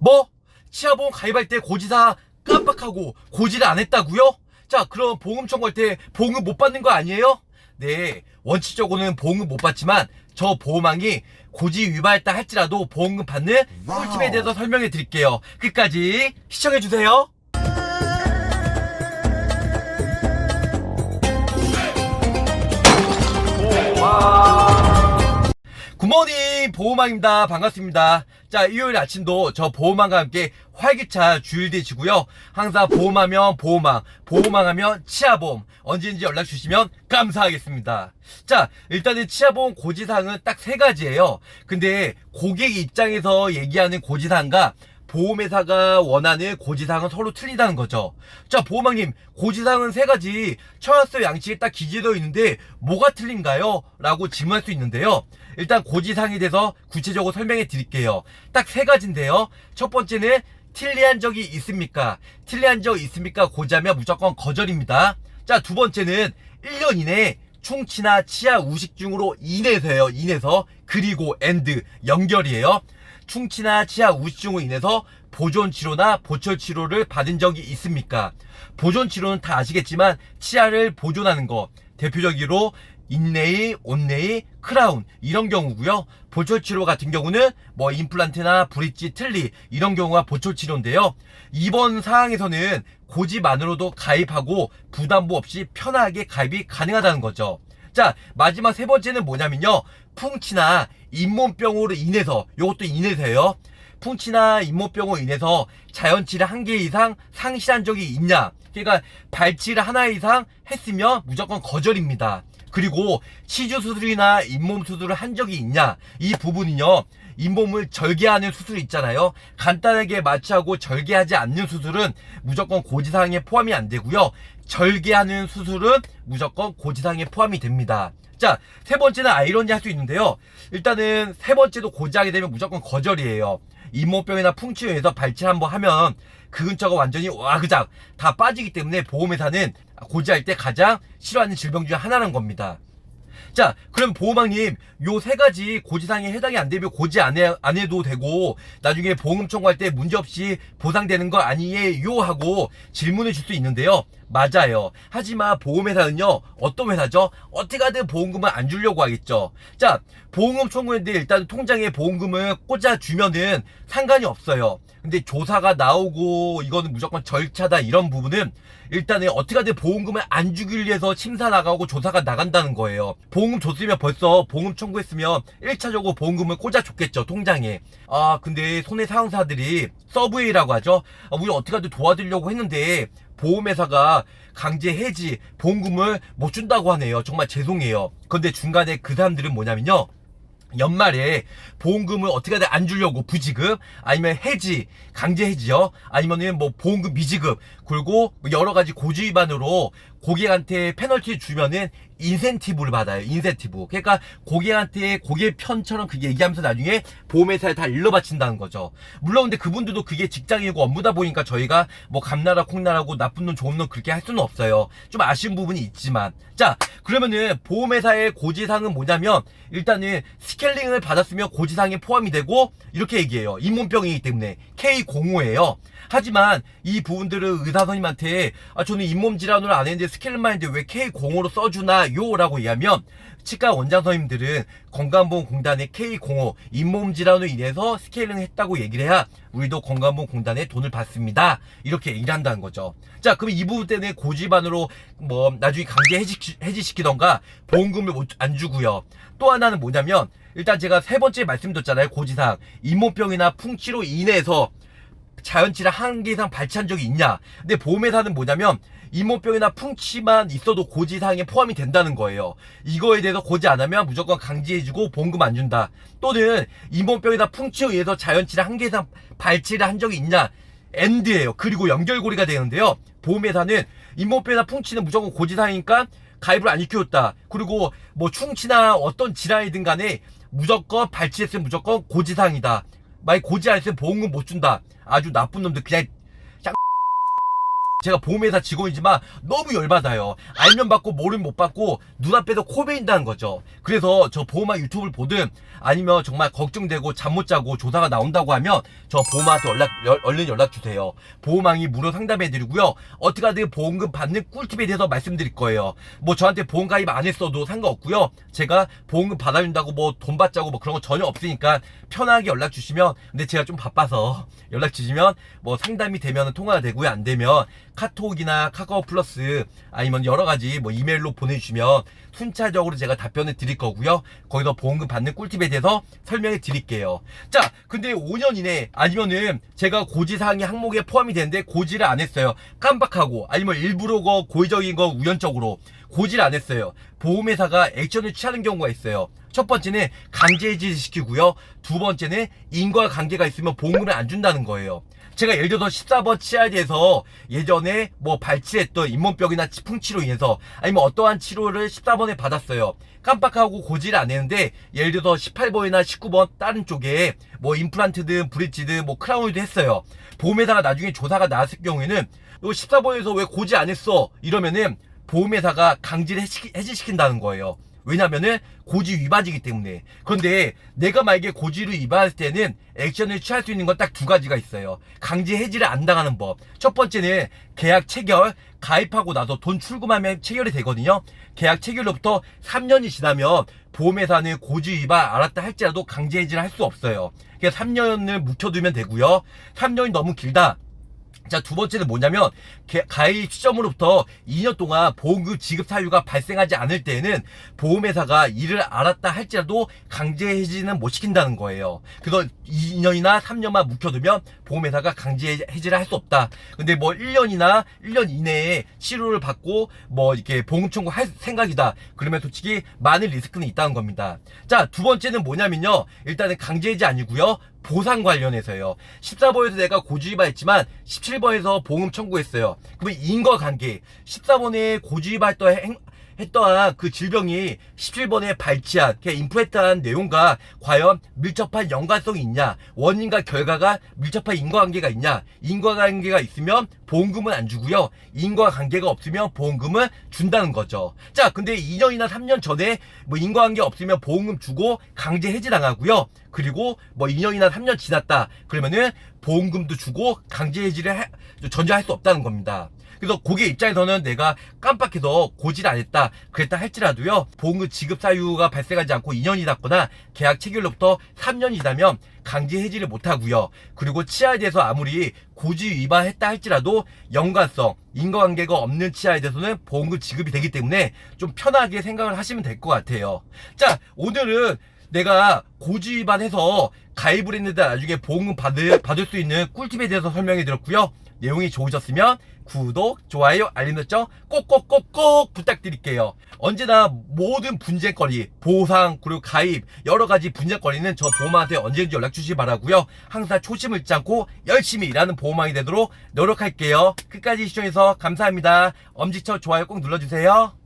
뭐? 치아보험 가입할 때 고지사항 깜빡하고 고지를 안 했다고요? 자, 그럼 보험 청구할 때 보험금 못 받는 거 아니에요? 네, 원칙적으로는 보험금 못 받지만 저 보험왕이 고지 위반했다 할지라도 보험금 받는 꿀팁에 대해서 설명해 드릴게요. 끝까지 시청해 주세요. 굿모닝, 보험왕입니다. 반갑습니다. 자, 일요일 아침도 저 보험왕과 함께 활기차 주일 되시고요. 항상 보험하면 보험왕, 보험왕하면 치아보험 언제든지 연락 주시면 감사하겠습니다. 자, 일단은 치아보험 고지사항은 딱 3가지예요. 근데 고객 입장에서 얘기하는 고지사항과 보험회사가 원하는 고지사항은 서로 틀리다는 거죠. 자, 보험왕님, 고지사항은 3가지 청약서 양식에 딱 기재되어 있는데 뭐가 틀린가요? 라고 질문할 수 있는데요. 일단 고지사항에 대해서 구체적으로 설명해 드릴게요. 딱 3가지인데요. 첫 번째는 틀리한 적이 있습니까? 틀리한 적 있습니까? 고지하면 무조건 거절입니다. 자, 두 번째는 1년 이내에 충치나 치아 우식증으로 인해서예요. 인해서. 그리고 연결이에요. 충치나 치아 우식증으로 인해서 보존치료나 보철치료를 받은 적이 있습니까? 보존치료는 다 아시겠지만 치아를 보존하는 거 대표적으로 인레이, 온레이, 크라운 이런 경우고요. 보철치료 같은 경우는 뭐 임플란트나 브릿지, 틀니 이런 경우가 보철치료인데요. 이번 사항에서는 고지만으로도 가입하고 부담부 없이 편하게 가입이 가능하다는 거죠. 자, 마지막 3번째는 뭐냐면요. 풍치나 잇몸병으로 인해서, 요것도 인해서예요. 풍치나 잇몸병으로 인해서 자연치를 1개 이상 상실한 적이 있냐? 그러니까 발치를 하나 이상 했으면 무조건 거절입니다. 그리고 치주 수술이나 잇몸 수술을 한 적이 있냐? 이 부분은요. 잇몸을 절개하는 수술 있잖아요. 간단하게 마취하고 절개하지 않는 수술은 무조건 고지사항에 포함이 안 되고요. 절개하는 수술은 무조건 고지사항에 포함이 됩니다. 자, 3번째는 아이러니 할 수 있는데요. 일단은 3번째도 고지하게 되면 무조건 거절이에요. 잇몸병이나 풍치에 의해서 발치를 한번 하면 그 근처가 완전히 와그작 다 빠지기 때문에 보험회사는 고지할 때 가장 싫어하는 질병 중에 하나라는 겁니다. 자, 그럼 보험왕님, 요 3가지 고지사항에 해당이 안 되면 고지 안 해도 되고 나중에 보험금 청구할 때 문제없이 보상되는 거 아니에요? 하고 질문을 줄 수 있는데요. 맞아요. 하지만 보험회사는요, 어떤 회사죠? 어떻게 하든 보험금을 안 주려고 하겠죠. 자, 보험금 청구했는데 일단 통장에 보험금을 꽂아주면은 상관이 없어요. 근데 조사가 나오고 이거는 무조건 절차다 이런 부분은 일단은 어떻게 하든 보험금을 안 주기 위해서 심사 나가고 조사가 나간다는 거예요. 보험금 줬으면 벌써 보험금 청구했으면 1차적으로 보험금을 꽂아줬겠죠, 통장에. 아, 근데 손해사항사들이 서브웨이라고 하죠. 우리 어떻게 하든 도와드리려고 했는데 보험회사가 강제 해지 보험금을 못 준다고 하네요. 정말 죄송해요. 근데 중간에 그 사람들은 뭐냐면요, 연말에 보험금을 어떻게 하든 안 주려고 부지급 아니면 해지 강제 해지요, 아니면은 뭐 보험금 미지급, 그리고 여러 가지 고지 위반으로 고객한테 페널티 주면은 인센티브를 받아요. 인센티브. 그러니까 고객한테 고객 편처럼 그게 얘기하면서 나중에 보험회사에 다 일러 바친다는 거죠. 물론 근데 그분들도 그게 직장이고 업무다 보니까 저희가 뭐 감나라 콩나라고 나쁜 놈 좋은 놈 그렇게 할 수는 없어요. 좀 아쉬운 부분이 있지만. 자, 그러면은 보험회사의 고지사항은 뭐냐면 일단은 스케일링을 받았으면 고지사항에 포함이 되고 이렇게 얘기해요. 잇몸병이기 때문에 K05예요. 하지만 이 부분들을 의사 선생님한테 저는 잇몸 질환을 안 했는데 스케일만 했는데 왜 K05로 써주나요? 라고 얘기하면 치과 원장 선생님들은 건강보험공단의 K05 잇몸 질환으로 인해서 스케일링 했다고 얘기를 해야 우리도 건강보험공단에 돈을 받습니다. 이렇게 얘기를 한다는 거죠. 자, 그럼 이 부분 때문에 고지반으로 뭐 나중에 강제 해지시키던가 보험금을 안 주고요. 또 하나는 뭐냐면 일단 제가 3번째 말씀드렸잖아요. 고지사항 잇몸병이나 풍치로 인해서 자연치를 1개 이상 발치한 적이 있냐. 근데 보험회사는 뭐냐면 잇몸병이나 풍치만 있어도 고지사항에 포함이 된다는 거예요. 이거에 대해서 고지 안 하면 무조건 강제해주고 보험금 안 준다. 또는 잇몸병이나 풍치에 의해서 자연치를 1개 이상 발치를 한 적이 있냐. 엔드예요. 그리고 연결고리가 되는데요. 보험회사는 잇몸병이나 풍치는 무조건 고지사항이니까 가입을 안 시켜줬다. 그리고 뭐 충치나 어떤 질환이든 간에 무조건 발치했으면 무조건 고지사항이다. 만약 고지 안 했으면 보험금 못 준다. 아주 나쁜 놈들 그냥 제가 보험회사 직원이지만 너무 열받아요. 알면 받고 모르면 못 받고 눈앞에서 코 베인다는 거죠. 그래서 저 보험왕 유튜브를 보든 아니면 정말 걱정되고 잠 못 자고 조사가 나온다고 하면 저 보험왕한테 얼른 연락 주세요. 보험왕이 무료 상담해드리고요. 어떻게 하든 보험금 받는 꿀팁에 대해서 말씀드릴 거예요. 뭐 저한테 보험 가입 안 했어도 상관없고요. 제가 보험금 받아준다고 뭐 돈 받자고 뭐 그런 거 전혀 없으니까 편하게 연락 주시면, 근데 제가 좀 바빠서 연락 주시면 뭐 상담이 되면 통화가 되고요. 안 되면 카톡이나 카카오 플러스 아니면 여러 가지 뭐 이메일로 보내주시면 순차적으로 제가 답변을 드릴 거고요. 거기서 보험금 받는 꿀팁에 대해서 설명해 드릴게요. 자, 근데 5년 이내 아니면은 제가 고지사항이 항목에 포함이 되는데 고지를 안 했어요. 깜빡하고 아니면 일부러 고의적인 거 우연적으로 고지를 안 했어요. 보험회사가 액션을 취하는 경우가 있어요. 첫 번째는 강제해지 시키고요. 두 번째는 인과관계가 있으면 보험금을 안 준다는 거예요. 제가 예를 들어서 14번 치아에 대해서 예전에 뭐 발치했던 잇몸병이나 풍치로 인해서 아니면 어떠한 치료를 14번에 받았어요. 깜빡하고 고지를 안 했는데 예를 들어서 18번이나 19번 다른 쪽에 뭐 임플란트든 브릿지든 뭐 크라운이든 했어요. 보험회사가 나중에 조사가 나왔을 경우에는 너 14번에서 왜 고지 안 했어? 이러면은 보험회사가 강제를 해지시킨다는 거예요. 왜냐면은 고지 위반이기 때문에. 그런데 내가 만약에 고지를 위반했을 때는 액션을 취할 수 있는 건 딱 두 가지가 있어요. 강제 해지를 안 당하는 법. 첫 번째는 계약 체결, 가입하고 나서 돈 출금하면 체결이 되거든요. 계약 체결로부터 3년이 지나면 보험회사는 고지 위반 알았다 할지라도 강제 해지를 할 수 없어요. 그래서 3년을 묵혀두면 되고요. 3년이 너무 길다. 자, 두 번째는 뭐냐면 가입 시점으로부터 2년 동안 보험금 지급 사유가 발생하지 않을 때에는 보험회사가 이를 알았다 할지라도 강제 해지는 못 시킨다는 거예요. 그래서 2년이나 3년만 묵혀두면 보험회사가 강제 해지를 할 수 없다. 근데 뭐 1년이나 1년 이내에 치료를 받고 뭐 이렇게 보험 청구할 생각이다. 그러면 솔직히 많은 리스크는 있다는 겁니다. 자, 두 번째는 뭐냐면요. 일단은 강제 해지 아니고요. 보상 관련해서요. 14번에서 내가 고지 위반했지만 17번에서 보험 청구했어요. 그러면 인과관계 14번에 고지 위반했던 그 질병이 17번에 발치한 임플란트한 내용과 과연 밀접한 연관성이 있냐, 원인과 결과가 밀접한 인과관계가 있냐. 인과관계가 있으면 보험금은 안 주고요. 인과관계가 없으면 보험금은 준다는 거죠. 자, 근데 2년이나 3년 전에 뭐 인과관계 없으면 보험금 주고 강제 해지 당하고요. 그리고 뭐 2년이나 3년 지났다 그러면은 보험금도 주고 강제 해지를 전제할 수 없다는 겁니다. 그래서 고객 입장에서는 내가 깜빡해서 고지를 안 했다 그랬다 할지라도요, 보험금 지급 사유가 발생하지 않고 2년이 닿거나 계약 체결로부터 3년이 지나면 강제 해지를 못하고요. 그리고 치아에 대해서 아무리 고지 위반했다 할지라도 연관성, 인과관계가 없는 치아에 대해서는 보험금 지급이 되기 때문에 좀 편하게 생각을 하시면 될 것 같아요. 자, 오늘은 내가 고지 위반해서 가입을 했는데 나중에 보험금 받을 수 있는 꿀팁에 대해서 설명해 드렸고요. 내용이 좋으셨으면 구독, 좋아요, 알림 설정 꼭꼭꼭꼭 부탁드릴게요. 언제나 모든 분쟁거리, 보상, 그리고 가입 여러가지 분쟁거리는 저 보험한테 언제든지 연락 주시기 바라고요. 항상 초심을 잃지 않고 열심히 일하는 보험왕이 되도록 노력할게요. 끝까지 시청해주셔서 감사합니다. 엄지척 좋아요 꼭 눌러주세요.